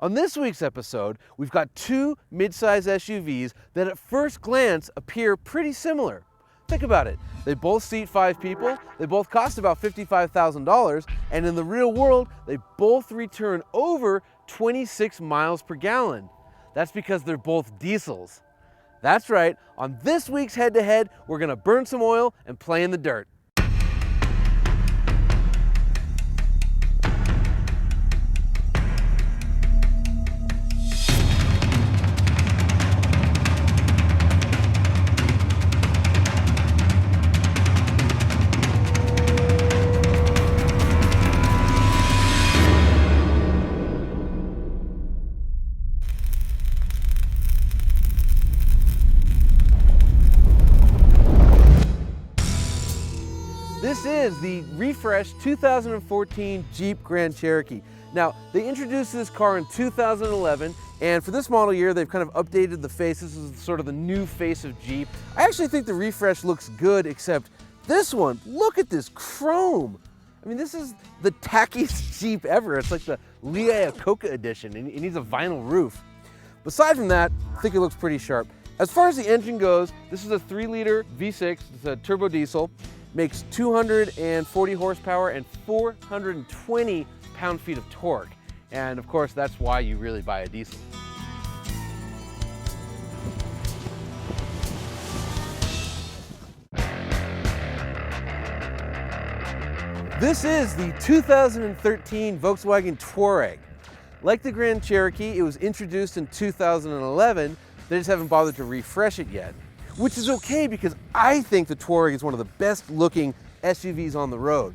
On this week's episode, we've got two mid-size SUVs that at first glance appear pretty similar. Think about it. They both seat 5 people, they both cost about $55,000, and in the real world, they both return over 26 miles per gallon. That's because they're both diesels. That's right, on this week's head-to-head, we're gonna burn some oil and play in the dirt. This is the refreshed 2014 Jeep Grand Cherokee. Now, they introduced this car in 2011, and for this model year, they've kind of updated the face. This is sort of the new face of Jeep. I actually think the refresh looks good, except this one, look at this chrome. I mean, this is the tackiest Jeep ever. It's like the Lea Iacocca edition, and it needs a vinyl roof. Aside from that, I think it looks pretty sharp. As far as the engine goes, this is a 3-liter V6, it's a turbo diesel. Makes 240 horsepower and 420 pound-feet of torque. And of course, that's why you really buy a diesel. This is the 2013 Volkswagen Touareg. Like the Grand Cherokee, it was introduced in 2011. They just haven't bothered to refresh it yet. Which is okay because I think the Touareg is one of the best looking SUVs on the road.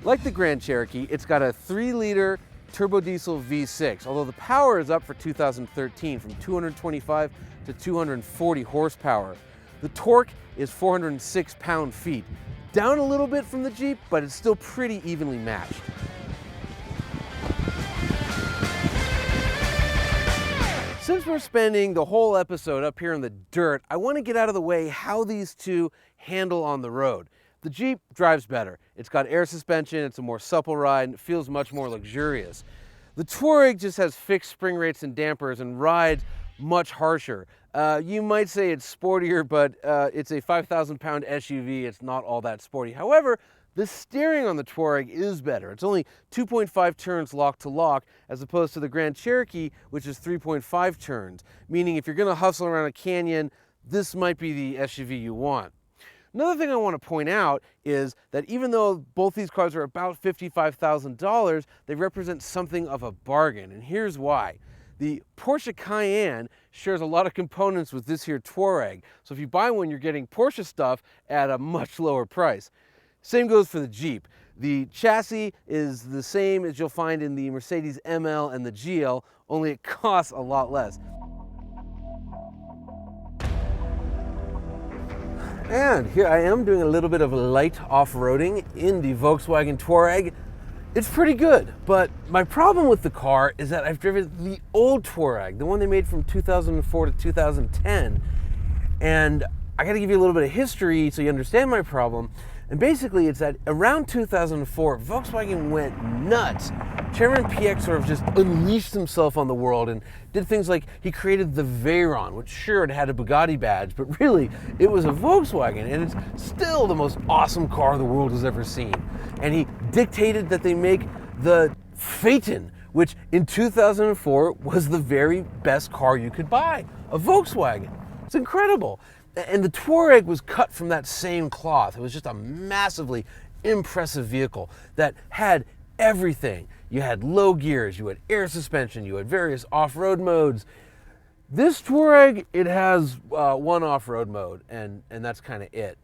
Like the Grand Cherokee, it's got a 3-liter turbo diesel V6, although the power is up for 2013 from 225 to 240 horsepower. The torque is 406 pound-feet, down a little bit from the Jeep, but it's still pretty evenly matched. Since we're spending the whole episode up here in the dirt, I want to get out of the way how these two handle on the road. The Jeep drives better. It's got air suspension, it's a more supple ride, and it feels much more luxurious. The Touareg just has fixed spring rates and dampers and rides much harsher. You might say it's sportier, but it's a 5,000-pound SUV. It's not all that sporty. However, the steering on the Touareg is better. It's only 2.5 turns lock to lock, as opposed to the Grand Cherokee, which is 3.5 turns, meaning if you're gonna hustle around a canyon, this might be the SUV you want. Another thing I want to point out is that even though both these cars are about $55,000, they represent something of a bargain, and here's why. The Porsche Cayenne shares a lot of components with this here Touareg, so if you buy one, you're getting Porsche stuff at a much lower price. Same goes for the Jeep. The chassis is the same as you'll find in the Mercedes ML and the GL, only it costs a lot less. And here I am doing a little bit of light off-roading in the Volkswagen Touareg. It's pretty good, but my problem with the car is that I've driven the old Touareg, the one they made from 2004 to 2010, and I gotta give you a little bit of history so you understand my problem. And basically, it's that around 2004, Volkswagen went nuts. Chairman PX sort of just unleashed himself on the world and did things like he created the Veyron, which sure, it had a Bugatti badge, but really, it was a Volkswagen, and it's still the most awesome car the world has ever seen. And he dictated that they make the Phaeton, which in 2004 was the very best car you could buy, a Volkswagen. It's incredible. And the Touareg was cut from that same cloth. It was just a massively impressive vehicle that had everything. You had low gears, you had air suspension, you had various off-road modes. This Touareg, it has one off-road mode, and that's kind of it.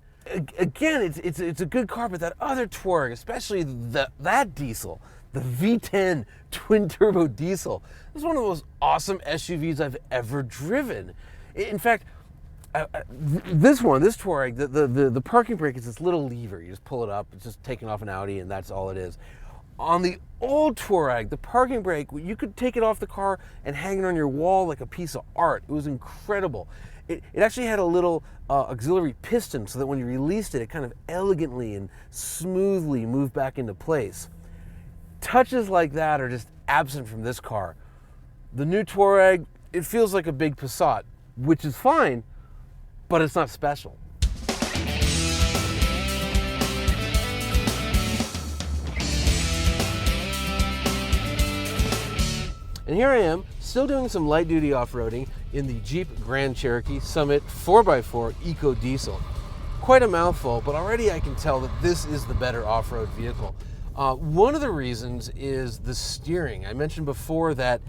Again, it's a good car, but that other Touareg, especially that diesel, the V10 twin-turbo diesel, is one of the most awesome SUVs I've ever driven. In fact, this Touareg, the parking brake is this little lever. You just pull it up, it's just taking off an Audi, and that's all it is. On the old Touareg, the parking brake, you could take it off the car and hang it on your wall like a piece of art. It was incredible. It actually had a little auxiliary piston so that when you released it, it kind of elegantly and smoothly moved back into place. Touches like that are just absent from this car. The new Touareg, it feels like a big Passat, which is fine, but it's not special. And here I am, still doing some light duty off-roading in the Jeep Grand Cherokee Summit 4x4 EcoDiesel. Quite a mouthful, but already I can tell that this is the better off-road vehicle. One of the reasons is the steering. I mentioned before that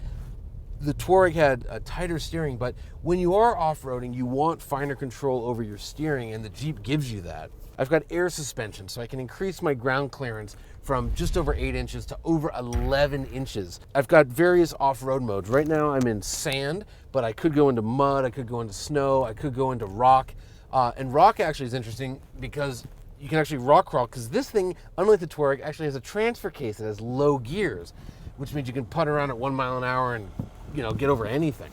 the Touareg had a tighter steering, but when you are off-roading, you want finer control over your steering, and the Jeep gives you that. I've got air suspension, so I can increase my ground clearance from just over 8 inches to over 11 inches. I've got various off-road modes. Right now I'm in sand, but I could go into mud, I could go into snow, I could go into rock. And rock actually is interesting because you can actually rock crawl, because this thing, unlike the Touareg, actually has a transfer case that has low gears, which means you can putt around at 1 mile an hour and, you know, get over anything.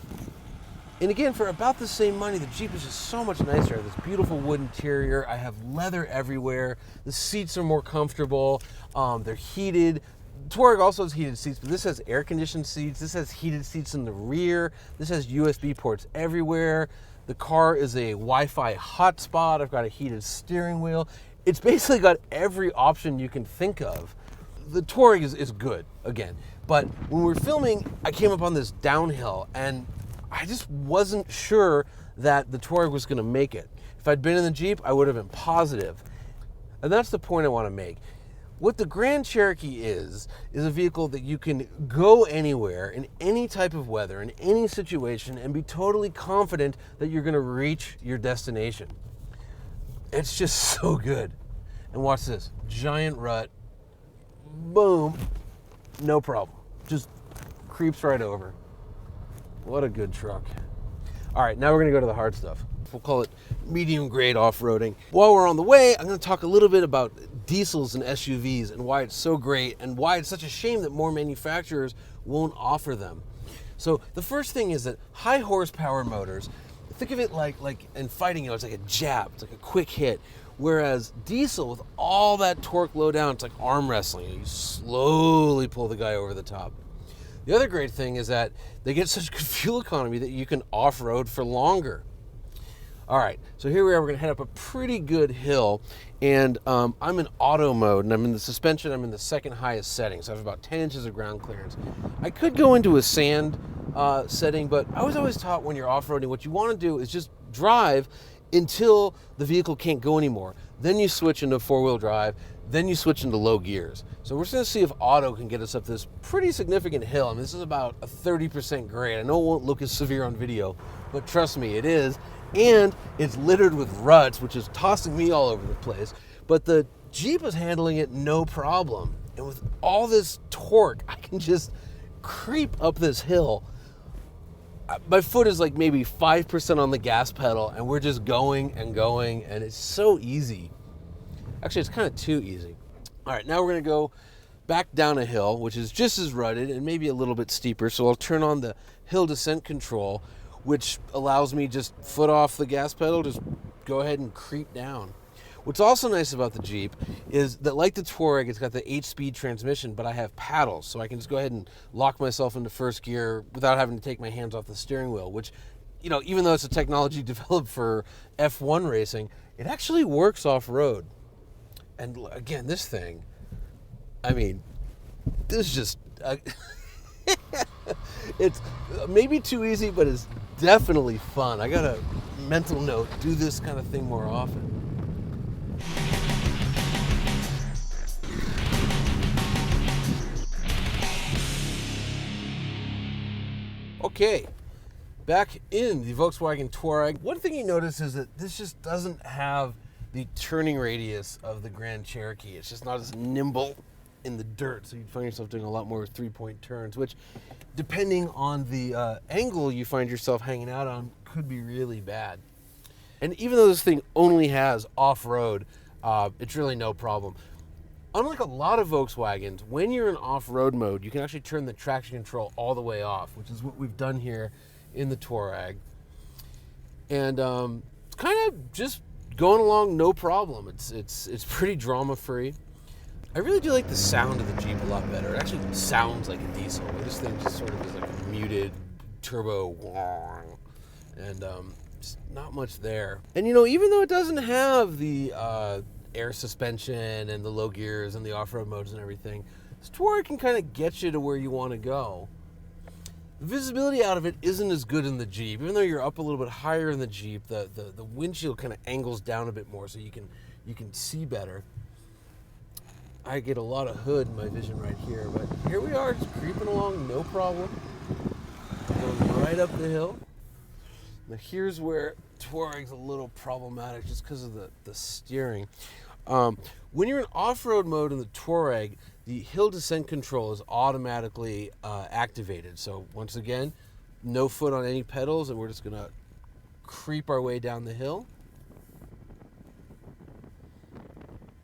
And again, for about the same money, the Jeep is just so much nicer. I have this beautiful wood interior. I have leather everywhere. The seats are more comfortable. They're heated. Touareg also has heated seats, but this has air-conditioned seats. This has heated seats in the rear. This has USB ports everywhere. The car is a Wi-Fi hotspot. I've got a heated steering wheel. It's basically got every option you can think of. The Touareg is good, again. But when we were filming, I came up on this downhill, and I just wasn't sure that the Touareg was going to make it. If I'd been in the Jeep, I would have been positive. And that's the point I want to make. What the Grand Cherokee is a vehicle that you can go anywhere in any type of weather, in any situation, and be totally confident that you're going to reach your destination. It's just so good. And watch this. Giant rut. Boom. No problem. Just creeps right over. What a good truck. All right, now we're gonna go to the hard stuff. We'll call it medium grade off-roading. While we're on the way, I'm gonna talk a little bit about diesels and SUVs and why it's so great and why it's such a shame that more manufacturers won't offer them. So the first thing is that high horsepower motors, think of it like in fighting, it's like a jab, it's like a quick hit. Whereas diesel, with all that torque low down, it's like arm wrestling. You slowly pull the guy over the top. The other great thing is that they get such good fuel economy that you can off-road for longer. All right, so here we are. We're going to head up a pretty good hill, and I'm in auto mode, and I'm in the suspension. I'm in the second highest setting, so I have about 10 inches of ground clearance. I could go into a sand setting, but I was always taught when you're off-roading, what you want to do is just drive until the vehicle can't go anymore. Then you switch into four-wheel drive, then you switch into low gears. So we're just gonna see if auto can get us up this pretty significant hill. I mean, this is about a 30% grade. I know it won't look as severe on video, but trust me, it is. And it's littered with ruts, which is tossing me all over the place. But the Jeep is handling it no problem. And with all this torque, I can just creep up this hill. My foot is like maybe 5% on the gas pedal, and we're just going and going, and it's so easy. Actually, it's kind of too easy. All right, now we're gonna go back down a hill, which is just as rutted and maybe a little bit steeper. So I'll turn on the hill descent control, which allows me just foot off the gas pedal, just go ahead and creep down. What's also nice about the Jeep is that, like the Touareg, it's got the 8-speed transmission, but I have paddles, so I can just go ahead and lock myself into first gear without having to take my hands off the steering wheel, which, you know, even though it's a technology developed for F1 racing, it actually works off-road. And again, this thing, I mean, this is just, it's maybe too easy, but it's definitely fun. I got a mental note, do this kind of thing more often. Okay, back in the Volkswagen Touareg. One thing you notice is that this just doesn't have the turning radius of the Grand Cherokee. It's just not as nimble in the dirt, so you'd find yourself doing a lot more 3-point turns, which, depending on the angle you find yourself hanging out on, could be really bad. And even though this thing only has off-road, it's really no problem. Unlike a lot of Volkswagens, when you're in off-road mode, you can actually turn the traction control all the way off, which is what we've done here in the Touareg. And it's kind of just going along no problem. It's pretty drama-free. I really do like the sound of the Jeep a lot better. It actually sounds like a diesel. This thing just sort of is like a muted turbo, and just not much there. And you know, even though it doesn't have the air suspension and the low gears and the off-road modes and everything, this Touareg can kind of get you to where you want to go. The visibility out of it isn't as good in the Jeep. Even though you're up a little bit higher in the Jeep, the windshield kind of angles down a bit more so you can see better. I get a lot of hood in my vision right here, but here we are, just creeping along, no problem. Going right up the hill. Now here's where Touareg's a little problematic just because of the steering. When you're in off-road mode in the Touareg, the hill descent control is automatically activated. So once again, no foot on any pedals, and we're just gonna creep our way down the hill.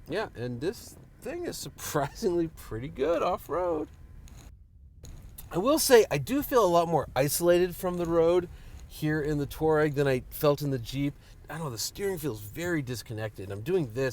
Yeah, and this thing is surprisingly pretty good off-road. I will say I do feel a lot more isolated from the road here in the Touareg than I felt in the Jeep. I don't know, the steering feels very disconnected. I'm doing this